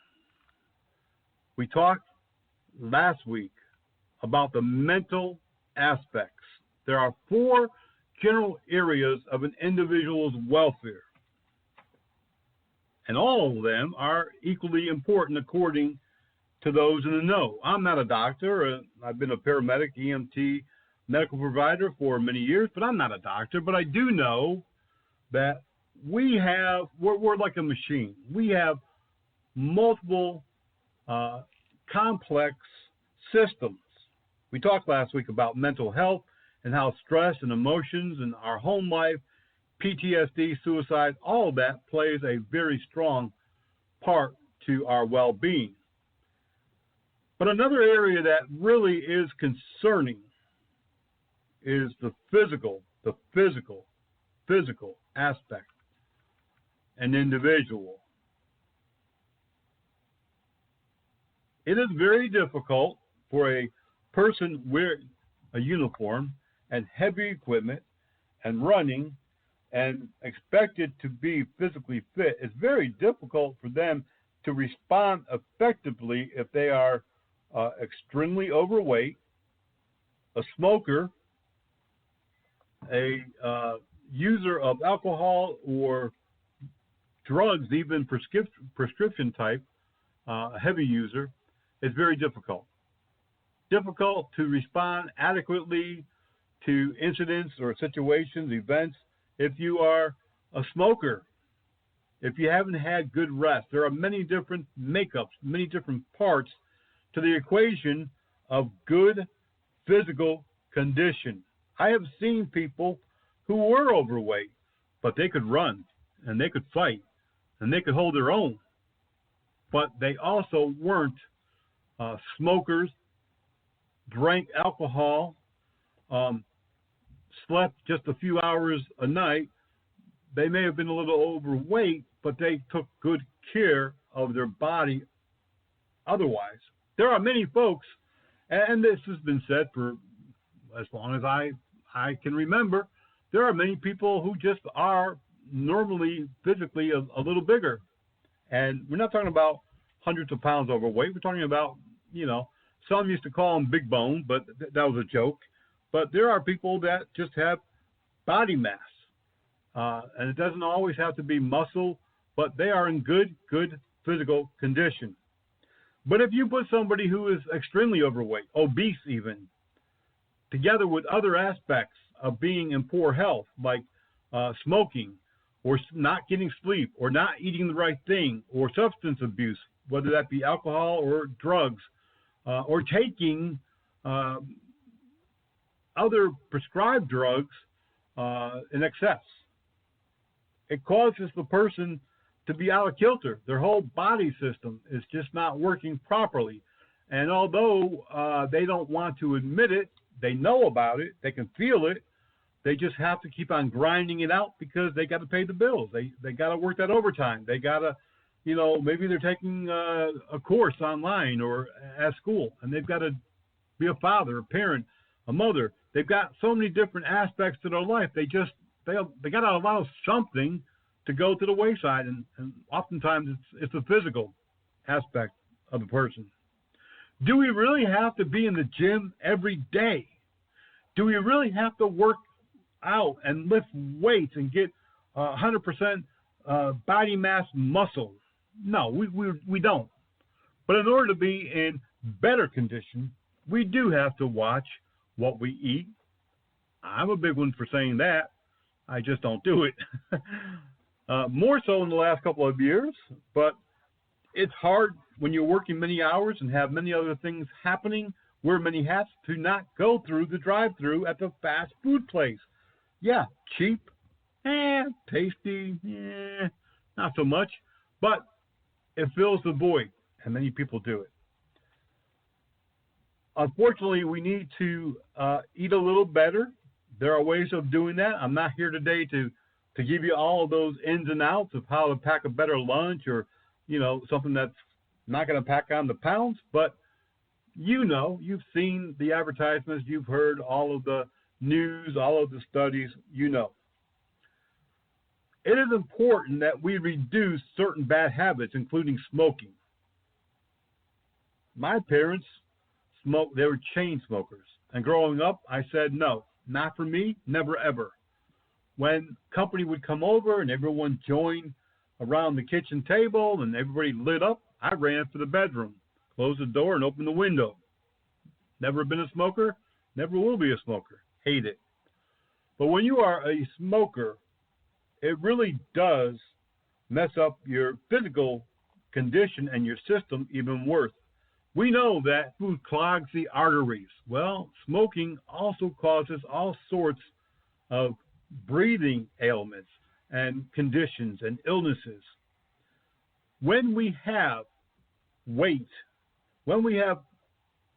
We talked last week about the mental aspects. There are 4 general areas of an individual's welfare. And all of them are equally important according to those in the know. I'm not a doctor. I've been a paramedic, EMT, medical provider for many years, but I'm not a doctor. But I do know that we're like a machine. We have multiple complex systems. We talked last week about mental health and how stress and emotions and our home life, PTSD, suicide, all of that plays a very strong part to our well-being. But another area that really is concerning is the physical aspect, an individual. It is very difficult for a person wearing a uniform and heavy equipment and running and expected to be physically fit. It's very difficult for them to respond effectively if they are extremely overweight, a smoker, a user of alcohol or drugs, even prescription type, heavy user. It's very difficult. Difficult to respond adequately to incidents or situations, events, if you are a smoker, if you haven't had good rest. There are many different makeups, many different parts to the equation of good physical condition. I have seen people who were overweight, but they could run and they could fight and they could hold their own. But they also weren't smokers, drank alcohol, slept just a few hours a night. They may have been a little overweight, but they took good care of their body otherwise. There are many folks, and this has been said for as long as I can remember, there are many people who just are normally physically a little bigger. And we're not talking about hundreds of pounds overweight. We're talking about, some used to call them big bone, but that was a joke. But there are people that just have body mass. And it doesn't always have to be muscle, but they are in good physical condition. But if you put somebody who is extremely overweight, obese even, together with other aspects of being in poor health, like smoking, or not getting sleep, or not eating the right thing, or substance abuse, whether that be alcohol or drugs, or taking other prescribed drugs in excess, it causes the person to be out of kilter. Their whole body system is just not working properly. And although they don't want to admit it, they know about it, they can feel it, they just have to keep on grinding it out because they got to pay the bills. They got to work that overtime. They got to, maybe they're taking a course online or at school, and they've got to be a father, a parent, a mother. They've got so many different aspects to their life. They got to allow something to go to the wayside, and oftentimes it's the physical aspect of the person. Do we really have to be in the gym every day? Do we really have to work out and lift weights and get 100% body mass muscle? No, we don't. But in order to be in better condition, we do have to watch what we eat. I'm a big one for saying that. I just don't do it. More so in the last couple of years, but it's hard when you're working many hours and have many other things happening, wear many hats, to not go through the drive-thru at the fast food place. Yeah, cheap, tasty, not so much, but it fills the void, and many people do it. Unfortunately, we need to eat a little better. There are ways of doing that. I'm not here today to give you all of those ins and outs of how to pack a better lunch or, something that's not going to pack on the pounds. But, you've seen the advertisements. You've heard all of the news, all of the studies, It is important that we reduce certain bad habits, including smoking. My parents smoked. They were chain smokers. And growing up, I said, no, not for me, never ever. When company would come over and everyone joined around the kitchen table and everybody lit up, I ran for the bedroom, closed the door, and opened the window. Never been a smoker, never will be a smoker. Hate it. But when you are a smoker, it really does mess up your physical condition and your system even worse. We know that food clogs the arteries. Well, smoking also causes all sorts of breathing ailments and conditions and illnesses. When we have weight, when we have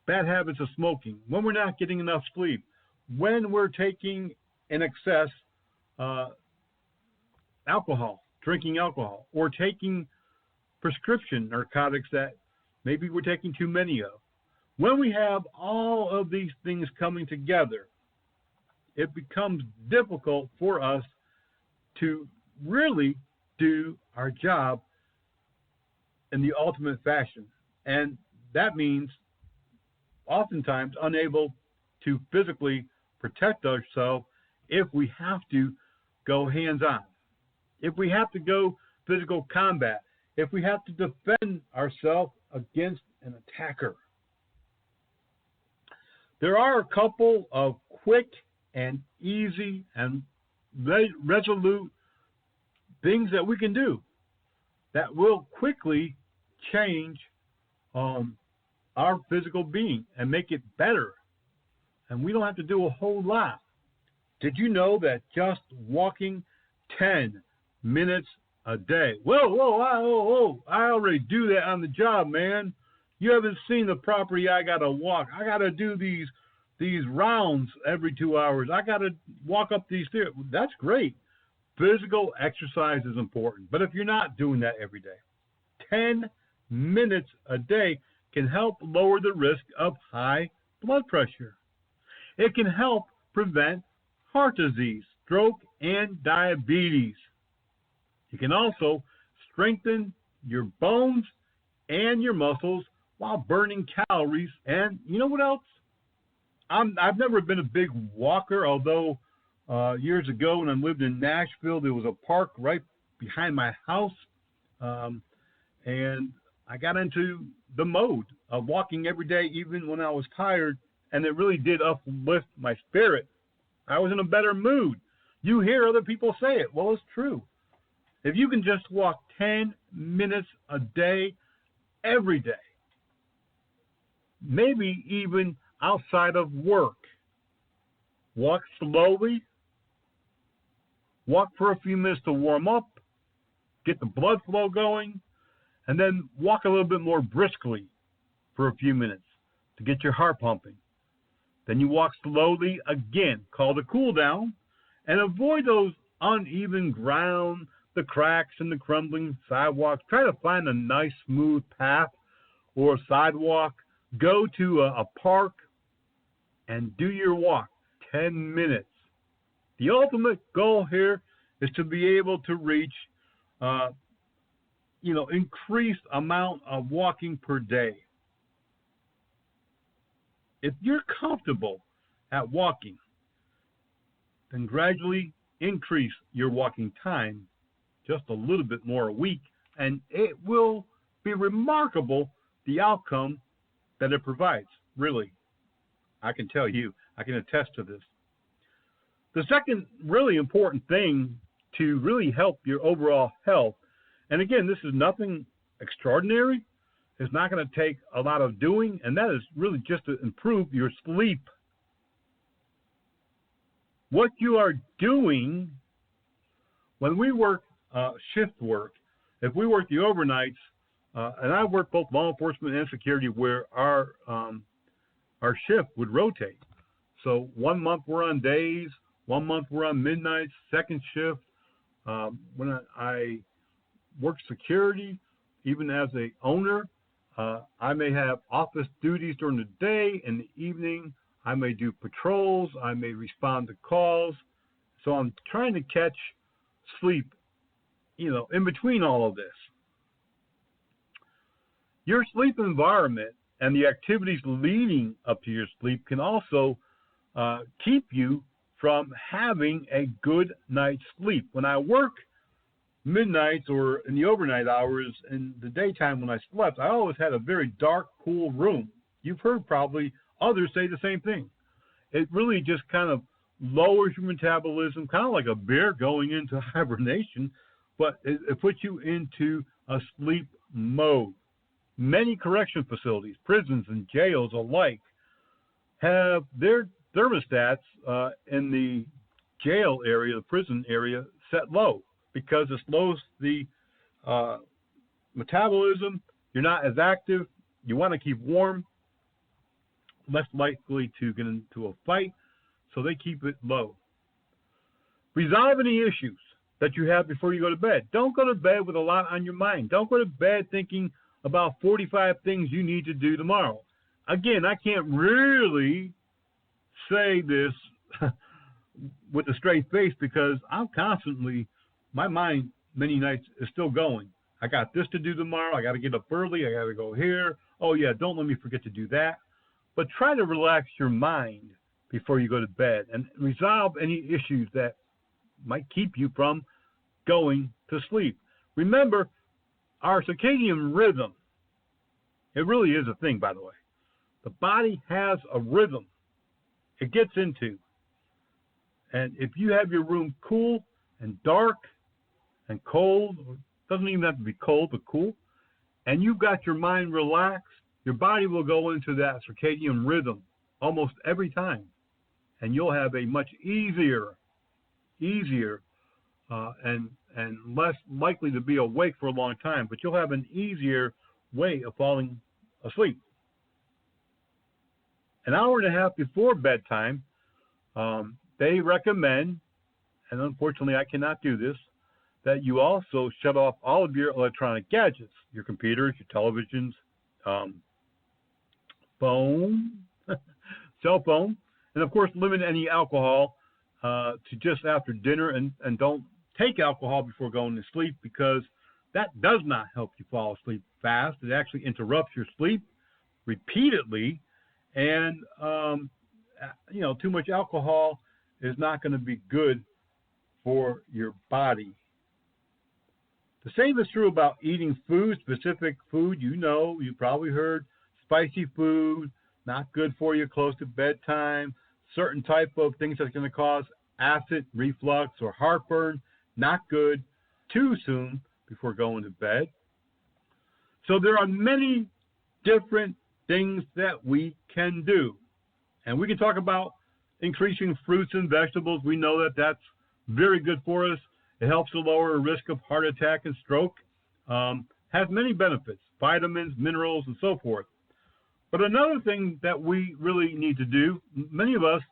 bad habits of smoking, when we're not getting enough sleep, when we're taking in excess alcohol, drinking alcohol, or taking prescription narcotics that maybe we're taking too many of, when we have all of these things coming together, it becomes difficult for us to really do our job in the ultimate fashion. And that means oftentimes unable to physically protect ourselves if we have to go hands-on, if we have to go physical combat, if we have to defend ourselves against an attacker. There are a couple of quick and easy and resolute things that we can do that will quickly change our physical being and make it better. And we don't have to do a whole lot. Did you know that just walking 10 minutes a day? Whoa, I already do that on the job, man. You haven't seen the property I got to walk. I got to do these rounds every 2 hours. I got to walk up these stairs. That's great. Physical exercise is important. But if you're not doing that every day, 10 minutes a day can help lower the risk of high blood pressure. It can help prevent heart disease, stroke, and diabetes. You can also strengthen your bones and your muscles while burning calories. And you know what else? I've never been a big walker, although years ago when I lived in Nashville, there was a park right behind my house. And I got into the mode of walking every day, even when I was tired, and it really did uplift my spirit. I was in a better mood. You hear other people say it. Well, it's true. If you can just walk 10 minutes a day, every day, maybe even outside of work, walk slowly, walk for a few minutes to warm up, get the blood flow going, and then walk a little bit more briskly for a few minutes to get your heart pumping. Then you walk slowly again, called a cool down, and avoid those uneven ground, the cracks and the crumbling sidewalks. Try to find a nice smooth path or a sidewalk. Go to a park and do your walk, 10 minutes. The ultimate goal here is to be able to reach, increased amount of walking per day. If you're comfortable at walking, then gradually increase your walking time just a little bit more a week, and it will be remarkable the outcome that it provides. Really, I can tell you, I can attest to this. The second really important thing to really help your overall health, and again, this is nothing extraordinary, it's not going to take a lot of doing, and that is really just to improve your sleep. What you are doing when we work shift work, if we work the overnights, and I work both law enforcement and security where our shift would rotate. So 1 month we're on days, 1 month we're on midnights, second shift. When I work security, even as a owner, I may have office duties during the day. In the evening, I may do patrols. I may respond to calls. So I'm trying to catch sleep, in between all of this. Your sleep environment and the activities leading up to your sleep can also keep you from having a good night's sleep. When I work midnights or in the overnight hours in the daytime when I slept, I always had a very dark, cool room. You've heard probably others say the same thing. It really just kind of lowers your metabolism, kind of like a bear going into hibernation, but it puts you into a sleep mode. Many correction facilities, prisons, and jails alike have their thermostats in the jail area, the prison area, set low because it slows the metabolism. You're not as active. You want to keep warm, less likely to get into a fight, so they keep it low. Resolve any issues that you have before you go to bed. Don't go to bed with a lot on your mind. Don't go to bed thinking about 45 things you need to do tomorrow. Again, I can't really say this with a straight face because I'm constantly, my mind many nights is still going. I got this to do tomorrow. I got to get up early. I got to go here. Oh, yeah, don't let me forget to do that. But try to relax your mind before you go to bed and resolve any issues that might keep you from going to sleep. Remember, our circadian rhythm, it really is a thing, by the way. The body has a rhythm it gets into. And if you have your room cool and dark and cold, it doesn't even have to be cold, but cool, and you've got your mind relaxed, your body will go into that circadian rhythm almost every time. And you'll have a much easier and less likely to be awake for a long time, but you'll have an easier way of falling asleep. An hour and a half before bedtime, they recommend, and unfortunately I cannot do this, that you also shut off all of your electronic gadgets, your computers, your televisions, phone, cell phone, and of course limit any alcohol to just after dinner, and don't take alcohol before going to sleep because that does not help you fall asleep fast. It actually interrupts your sleep repeatedly, and too much alcohol is not going to be good for your body. The same is true about eating food, specific food. You probably heard spicy food, not good for you close to bedtime, certain type of things that's going to cause acid reflux or heartburn, not good too soon before going to bed. So there are many different things that we can do. And we can talk about increasing fruits and vegetables. We know that that's very good for us. It helps to lower the risk of heart attack and stroke. Has many benefits, vitamins, minerals, and so forth. But another thing that we really need to do, many of us,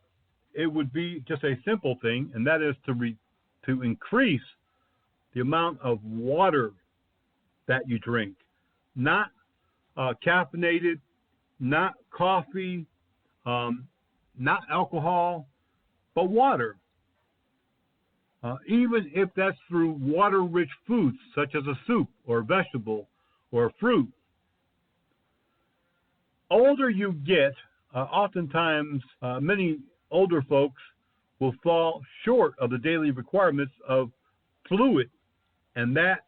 it would be just a simple thing, and that is to increase the amount of water that you drink. Not caffeinated, not coffee, not alcohol, but water. Even if that's through water-rich foods, such as a soup or a vegetable or a fruit. Older you get, oftentimes many older folks will fall short of the daily requirements of fluid, and that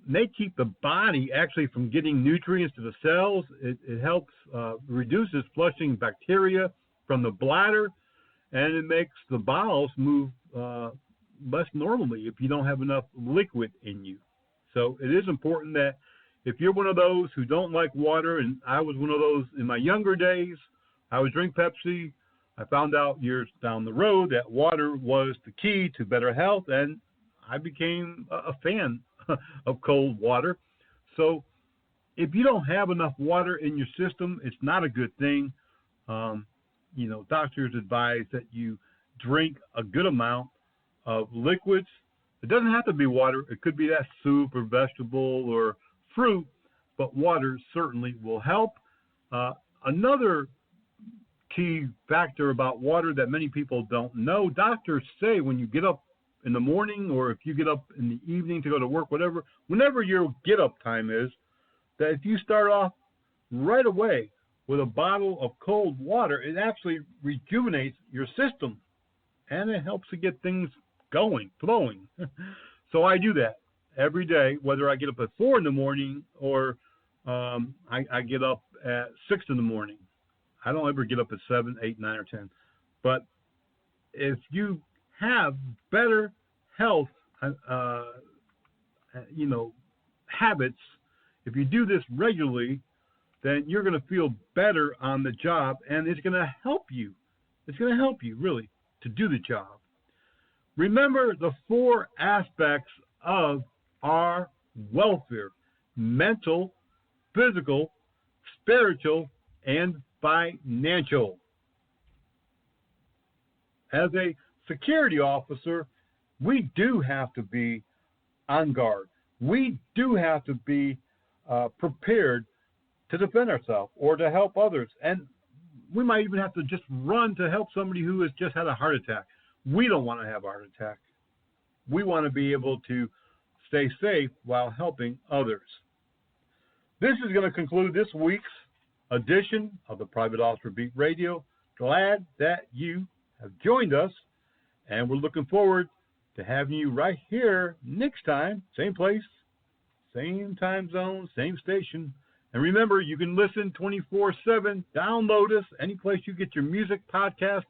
may keep the body actually from getting nutrients to the cells. It helps reduces flushing bacteria from the bladder, and it makes the bowels move less normally if you don't have enough liquid in you. So it is important that if you're one of those who don't like water, and I was one of those in my younger days, I would drink Pepsi. I found out years down the road that water was the key to better health, and I became a fan of cold water. So if you don't have enough water in your system, it's not a good thing. Doctors advise that you drink a good amount of liquids. It doesn't have to be water. It could be that soup or vegetable or fruit, but water certainly will help. Another key factor about water that many people don't know, doctors say when you get up in the morning or if you get up in the evening to go to work, whenever your get-up time is, that if you start off right away with a bottle of cold water, it actually rejuvenates your system, and it helps to get things going, flowing. So I do that every day, whether I get up at 4 in the morning or I get up at 6 in the morning. I don't ever get up at 7, 8, 9, or 10. But if you have better health, habits, if you do this regularly, then you're going to feel better on the job, and it's going to help you. It's going to help you, really, to do the job. Remember the 4 aspects of our welfare: mental, physical, spiritual, and financial. As a security officer, we do have to be on guard. We do have to be prepared to defend ourselves or to help others. And we might even have to just run to help somebody who has just had a heart attack. We don't want to have a heart attack. We want to be able to stay safe while helping others. This is going to conclude this week's edition of the Private Officer Beat Radio. Glad that you have joined us, and we're looking forward to having you right here next time. Same place, same time zone, same station. And remember, you can listen 24/7. Download us any place you get your music podcast.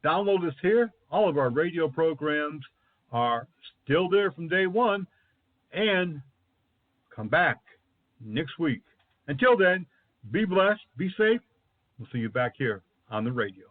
Download us here. All of our radio programs are still there from day one. And come back next week. Until then, be blessed, be safe. We'll see you back here on the radio.